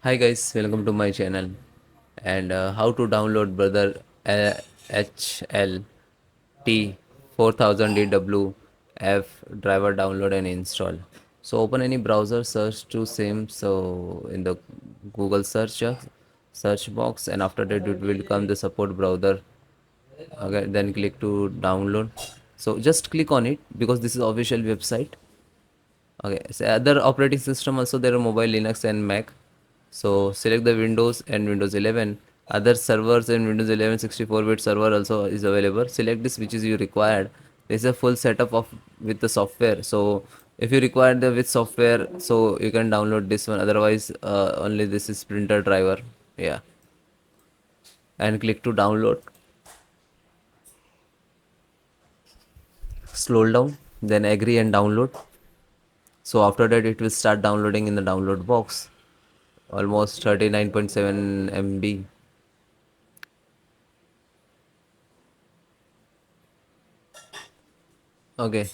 Hi guys, welcome to my channel and how to download brother HL-T4000DW F driver download and install. So open any browser, search to same so in the Google search box, and after that it will come the support browser. Okay, then click to download. So just click on it because this is official website. Okay, so other operating system also there are mobile Linux and Mac. So select the Windows and Windows 11. Other servers and Windows 11 64-bit server also is available. Select this which is you required. This is a full setup of with the software. So if you require the with software, so you can download this one. Otherwise, only this is printer driver. Yeah, and click to download. Scroll down, then agree and download. So after that, it will start downloading in the download box. Almost 39.7 MB. Okay,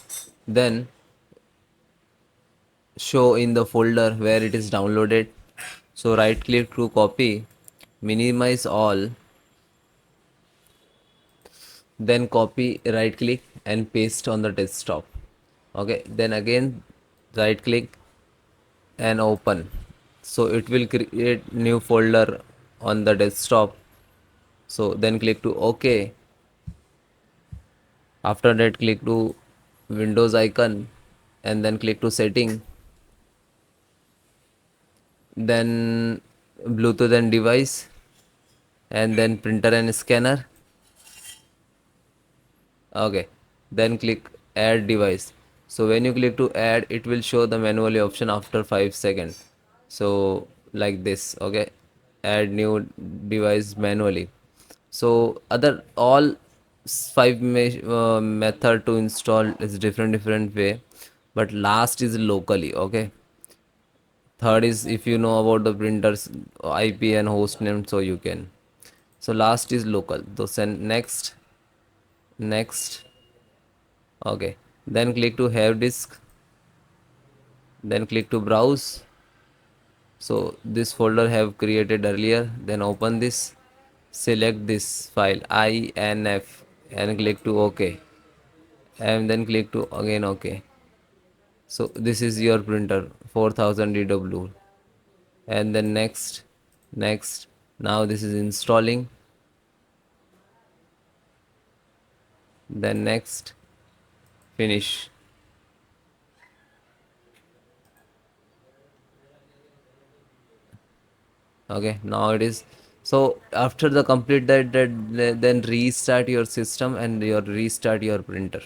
then show in the folder where it is downloaded. So right click to copy, minimize all, then copy, right click and paste on the desktop. Okay, then again right click and open. So it will create new folder on the desktop. So then click to OK. After that click to Windows icon and then click to setting, then Bluetooth and device, and then printer and scanner. Okay, then click add device. So when you click to add, it will show the manually option after 5 seconds. So like this. Okay, add new device manually. So other all method to install is different way, but last is locally. Okay, third is if you know about the printers IP and host name, so you can. So last is local. So send next. Okay, then click to have disk, then click to browse. So this folder have created earlier, then open this, select this file INF and click to OK, and then click to again OK. So this is your printer 4000DW, and then next. Now this is installing, then next, finish. Okay, now it is. So after the complete that then restart your system and restart your printer.